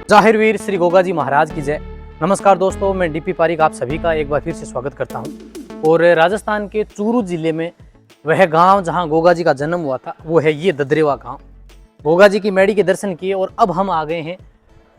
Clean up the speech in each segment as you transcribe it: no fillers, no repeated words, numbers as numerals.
जाहिर वीर श्री गोगा जी महाराज की जय। नमस्कार दोस्तों, मैं डीपी पारिक आप सभी का एक बार फिर से स्वागत करता हूं। और राजस्थान के चूरू जिले में वह गांव जहां गोगा जी का जन्म हुआ था वो है ये ददरेवा गांव। गोगा जी की मैडी के दर्शन किए और अब हम आ गए हैं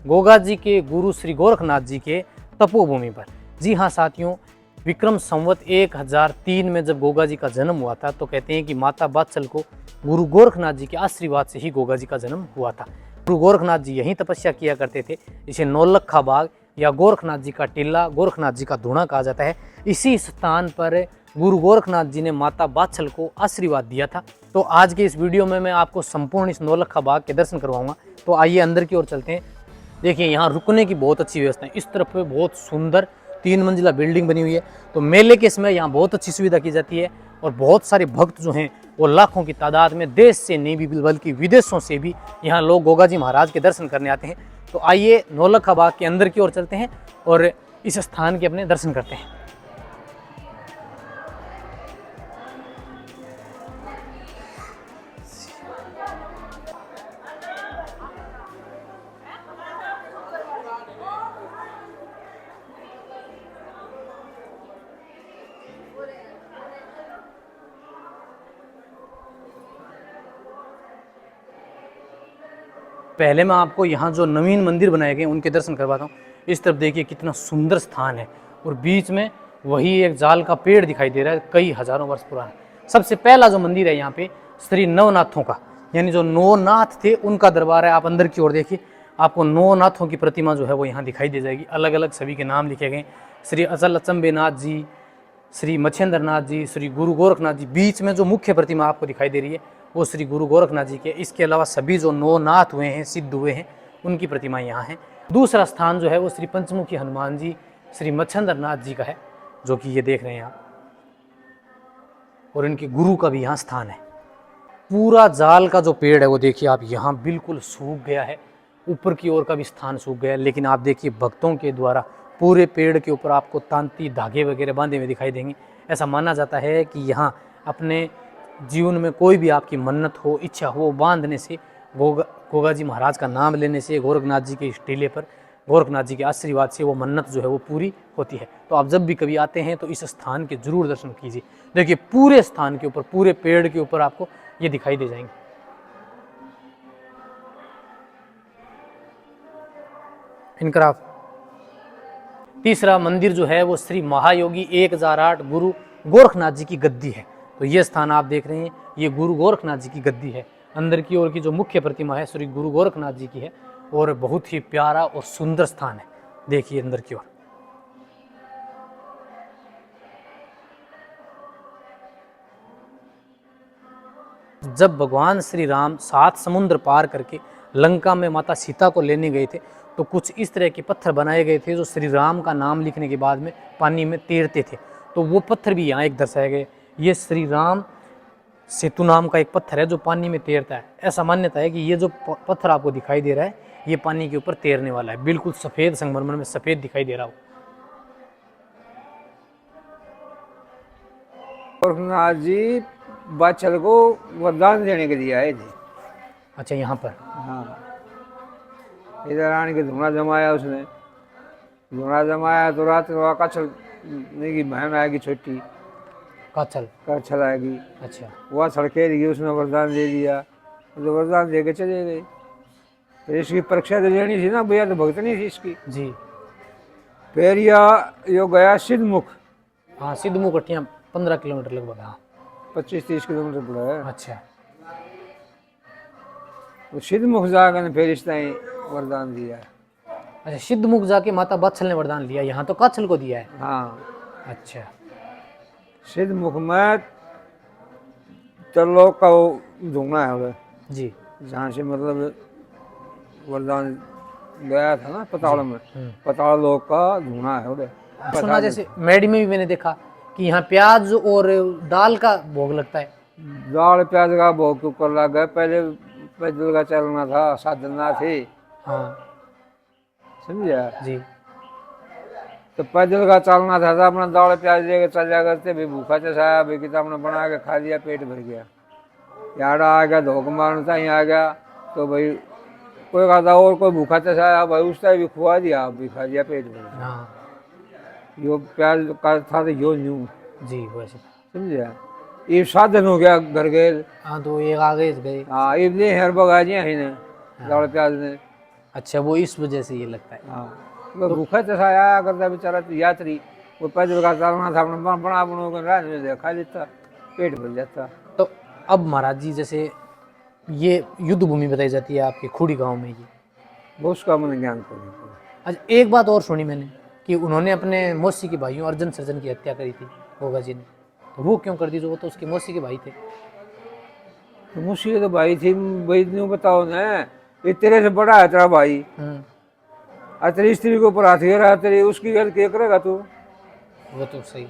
गोगा जी के गुरु श्री गोरखनाथ जी के तपोभूमि पर। जी हाँ साथियों, विक्रम संवत 1003 में जब गोगा जी का जन्म हुआ था तो कहते हैं कि माता बात्सल को गुरु गोरखनाथ जी के आशीर्वाद से ही गोगा जी का जन्म हुआ था। गुरु गोरखनाथ जी यहीं तपस्या किया करते थे। इसे नौलखा बाग या गोरखनाथ जी का टीला, गोरखनाथ जी का धूणा कहा जाता है। इसी स्थान पर गुरु गोरखनाथ जी ने माता बात्सल को आशीर्वाद दिया था। तो आज के इस वीडियो में मैं आपको संपूर्ण इस नौलखा बाग के दर्शन करवाऊंगा। तो आइए अंदर की ओर चलते हैं। देखिए यहाँ रुकने की बहुत अच्छी व्यवस्था है। इस तरफ पे बहुत सुंदर 3 मंजिला बिल्डिंग बनी हुई है। तो मेले के समय यहाँ बहुत अच्छी सुविधा की जाती है और बहुत सारे भक्त जो हैं वो लाखों की तादाद में देश से नहीं भी बल्कि विदेशों से भी यहाँ लोग गोगा जी महाराज के दर्शन करने आते हैं। तो आइए नौलखा बाग के अंदर की ओर चलते हैं और इस स्थान के अपने दर्शन करते हैं। पहले मैं आपको यहाँ जो नवीन मंदिर बनाए गए उनके दर्शन करवाता हूँ। इस तरफ देखिए कितना सुंदर स्थान है और बीच में वही एक जाल का पेड़ दिखाई दे रहा है, कई हजारों वर्ष पुराना। सबसे पहला जो मंदिर है यहाँ पे श्री नवनाथों का, यानी जो नौ नाथ थे उनका दरबार है। आप अंदर की ओर देखिए, आपको नौ नाथों की प्रतिमा जो है वो यहाँ दिखाई दे जाएगी। अलग अलग सभी के नाम लिखे गए, श्री अचल अचंबेनाथ जी, श्री मच्छेंद्र नाथ जी, श्री गुरु गोरखनाथ जी। बीच में जो मुख्य प्रतिमा आपको दिखाई दे रही है वो श्री गुरु गोरखनाथ जी के। इसके अलावा सभी जो 9 नाथ हुए हैं, सिद्ध हुए हैं, उनकी प्रतिमाएं यहाँ हैं। दूसरा स्थान जो है वो श्री पंचमुखी हनुमान जी, श्री मच्छेंद्र नाथ जी का है, जो कि ये देख रहे हैं आप, और इनके गुरु का भी यहाँ स्थान है। पूरा जाल का जो पेड़ है वो देखिए आप, यहाँ बिल्कुल सूख गया है। ऊपर की ओर का भी स्थान सूख गया है, लेकिन आप देखिए भक्तों के द्वारा पूरे पेड़ के ऊपर आपको तांती धागे वगैरह बांधे हुए दिखाई देंगे। ऐसा माना जाता है कि यहाँ अपने जीवन में कोई भी आपकी मन्नत हो, इच्छा हो, बांधने से, गोगा जी महाराज का नाम लेने से, गोरखनाथ जी के इस टीले पर गोरखनाथ जी के आशीर्वाद से वो मन्नत जो है वो पूरी होती है। तो आप जब भी कभी आते हैं तो इस स्थान के जरूर दर्शन कीजिए। देखिए पूरे स्थान के ऊपर, पूरे पेड़ के ऊपर आपको ये दिखाई दे जाएंगे। इनका तीसरा मंदिर जो है वो श्री महायोगी 1008 गुरु गोरखनाथ जी की गद्दी है। तो ये स्थान आप देख रहे हैं, ये गुरु गोरखनाथ जी की गद्दी है। अंदर की ओर की जो मुख्य प्रतिमा है श्री गुरु गोरखनाथ जी की है और बहुत ही प्यारा और सुंदर स्थान है। देखिए अंदर की ओर। जब भगवान श्री राम 7 समुद्र पार करके लंका में माता सीता को लेने गए थे तो कुछ इस तरह के पत्थर बनाए गए थे जो श्री राम का नाम लिखने के बाद में पानी में तैरते थे। तो वो पत्थर भी यहाँ एक दर्शाए गए। ये श्री राम सेतु नाम का एक पत्थर है जो पानी में तैरता है। ऐसा मान्यता है कि ये जो पत्थर आपको दिखाई दे रहा है ये पानी के ऊपर तैरने वाला है। बिल्कुल सफेद संगमरमर में सफेद दिखाई दे रहा हो। गोरखनाथ जी बादशाह को वरदान देने के लिए आए थे। अच्छा, यहाँ पर हाँ, इधर आने के धुआं जमाया उसने। धुआं जमाया तो रात को कच्छल की बहन आएगी, छोटी कच्छल आएगी। अच्छा, वह सड़के रही, उसने वरदान दे दिया। तो वरदान दे के चले गए। फिर इसकी परीक्षा तो लेनी थी ना भैया, तो भक्त नहीं थी इसकी जी। फिर यो गया सिद्धमुख। हाँ, सिद्धमुख 15 किलोमीटर लगभग। हाँ, 25-30 किलोमीटर पड़ा है। अच्छा, वो सिद्धमुख जाकर फिर इस टाइम वरदान दिया। अच्छा, सिद्धमुख जाके माता बात्सल ने वरदान लिया, यहाँ तो कच्छल को दिया है। हाँ, अच्छा, सिद्धमुख में त्रिलोक का वो धुआं है उधर जी। जहाँ से मतलब वरदान गया था ना पताल में। हम्म। पताल लोक का धुआं है उधर। सुना जैसे मैडी में भी मैंने देखा कि यहाँ प्याज और दाल का भोग लगता है। दाल प्याज का भोग तो कर लगा। पहले पैदल का चलना था, साधन ना थे। हाँ समझा जी। तो पैदल का चलना था तो अपना दाल प्याज लेके चल जा करते। भी भूखा चसाया भी किताब ने बना के खा लिया, पेट भर गया। याड़ा आ गया, धोख मारता ही आ गया तो भाई कोई खाता और कोई भूखा तसा भाई उसका भी खुआ दिया, आप भी खा दिया, पेट भर। हाँ यो प्याज का था तो यो न्यू जी वैसे। समझा, ये साधन हो गया घर के। हाँ तो एक आगे गए। हाँ ये ले हर बगाजियाँ है ने दाल प्याज ने। अच्छा वो इस वजह से ये लगता है। हाँ वो भूखा तसा आया करता बेचारा यात्री, वो पैदल का चलना था अपना बना बनो रात में खा लेता, पेट भर जाता। तो अब महाराज जी जैसे ये युद्ध भूमि बताई जाती है आपके खुड़ी गांव में ये। वो उसका मन ज्ञान को। अच्छा एक बात और सुनी मैंने कि उन्होंने अपने मौसी के भाइयों अर्जुन सर्जन की हत्या करी थी गोगा जी ने, तो वो क्यों कर दी? जो वो तो उसके मौसी के भाई थे। तो मुझसे तो भाई थी, भाई न्यू बताओ ना, ये तेरे से बड़ा है तेरा भाई, और तेरी स्त्री को ऊपर हाथ रहा, तेरी उसकी गल क्या करेगा तू? वो तो सही।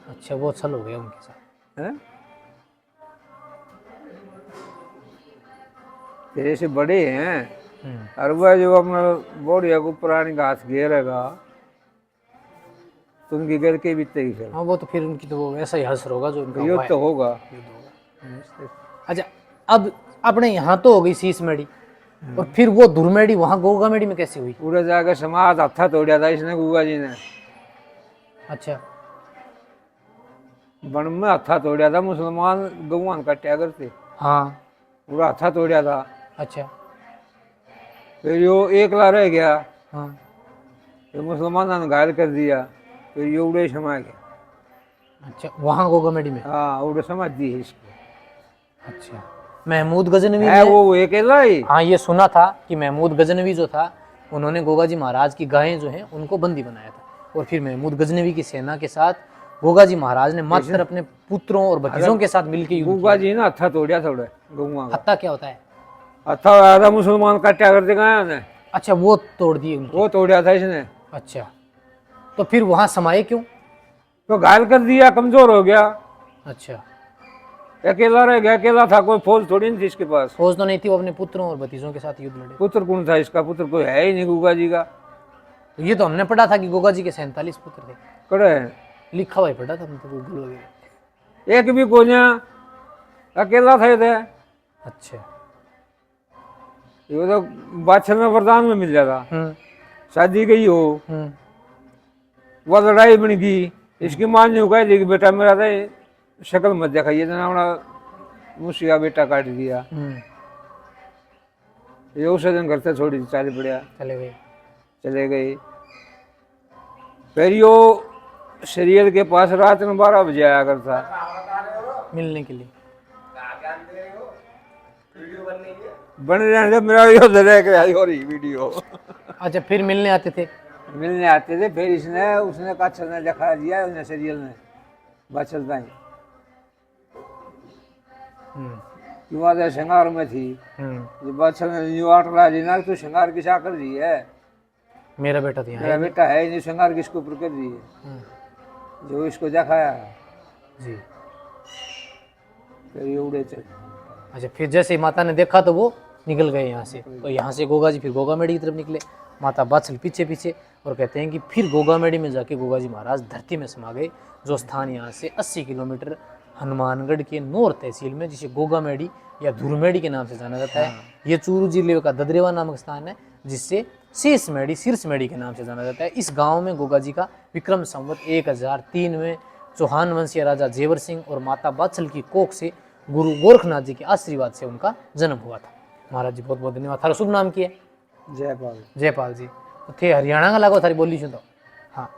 अच्छा वो छल हो गया उनके साथ है? तेरे से बड़े हैं और वह जो अपना बोड़िया को पुरानी घास घेरेगा तो उनकी गल के भी तय है। हाँ वो तो फिर उनकी तो वो ऐसा ही हंस होगा जो उनका हुआ युद्ध है। तो होगा। युद्ध होगा। अच्छा अब अपने यहाँ तो हो गई शीश मेड़ी, और फिर वो धुरमेड़ी वहाँ गोगा मेड़ी में कैसे हुई? पूरे जाकर समाज हत्था तोड़ा था इसने गुगा जी ने। अच्छा वन में हत्था तोड़ा था, मुसलमान गौवान कट्या करते, हाँ पूरा हत्था तोड़ा था। अच्छा फिर यो एकला रह गया, हाँ फिर मुसलमानों ने घायल कर दिया, फिर ये उड़े समा गया। अच्छा वहाँ गोगा मेड़ी में। हाँ उड़े समाज दी है इसको। अच्छा महमूद गजनवी है ने, वो अकेला ही। हाँ ये सुना था कि महमूद गजनवी जो था उन्होंने गोगा जी महाराज की गायें जो हैं उनको बंदी बनाया था, और फिर महमूद गजनवी की सेना के साथ गोगा जी महाराज ने मात्र अपने पुत्रों और भतीजों के साथ मिलकर युद्ध गुगा जी ने हत्था तोड़ा थोड़ा गौवा का। हत्ता क्या होता है? हत्था आया था मुसलमान कट्या करते गए उन्हें, अच्छा वो तोड़ दिए उनके। वो तोड़ा था इसने। अच्छा तो फिर वहां समाये क्यों? तो घायल कर दिया, कमजोर हो गया, अच्छा अकेला रह गया। अकेला था, कोई फौज थोड़ी नहीं थी इसके पास। फौज तो नहीं थी, वो अपने पुत्रों और भतीजों के साथ युद्ध लड़े। पुत्र कौन था इसका? पुत्र कोई है ही नहीं गुगा जी का। तो ये तो हमने पढ़ा था कि गोगा जी के 47 पुत्र थे, कड़े हैं, लिखा हुआ ही पढ़ा था मतलब गूगल वगैरह। एक भी कोन्या, अकेला था ये थे। अच्छा ये तो बादशाह में वरदान में मिल जाता। शादी गई हो, वह लड़ाई बन गई, इसकी मां ने कह दी कि बेटा मेरा था शक्ल मत दिखाइए, जना अपना मुझसे बेटा काट दिया। ये उस दिन घर से छोड़ी चाली पड़िया, चले गए। फिर यो सीरियल के पास रात में 12 बजे आया करता मिलने के लिए। बन रहे जब मेरा यो रह गया और वीडियो। अच्छा फिर मिलने आते थे? मिलने आते थे, फिर इसने उसने काचल ने दिखा दिया, उसने सीरियल ने बाचलता ही क्यों श्रृंगार में थी। जो बादशाह ने न्यू आट ला दी ना, तो श्रृंगार की चाकर दी है, मेरा बेटा तो यहाँ मेरा बेटा है नहीं, श्रृंगार किसको ऊपर कर दी है, जो इसको दिखाया जी। फिर ये उड़े चले। अच्छा फिर जैसे ही माता ने देखा तो वो निकल गए यहाँ से, और यहाँ से गोगा जी फिर गोगा मेड़ी की तरफ निकले, माता बादशाह पीछे पीछे। और कहते हैं कि फिर गोगा मेड़ी में जाके गोगा जी महाराज धरती में समा गए, जो स्थान यहाँ से 80 किलोमीटर हनुमानगढ़ के नौर तहसील में, जिसे गोगा मेड़ी या धुरमेड़ी के नाम से जाना जाता है। ये चूरू जिले का ददरेवा नामक स्थान है, जिससे शीर्ष मेड़ी के नाम से जाना जाता है। इस गांव में गोगा जी का विक्रम संवत 1003 में चौहान वंशीय राजा जेवर सिंह और माता बादशाह की कोख से गुरु गोरखनाथ जी के आशीर्वाद से उनका जन्म हुआ था। महाराज जी बहुत बहुत धन्यवाद। थारा शुभ नाम की है? जयपाल। जयपाल जी। तो थे हरियाणा का लागो थारी बोली छो तो हाँ।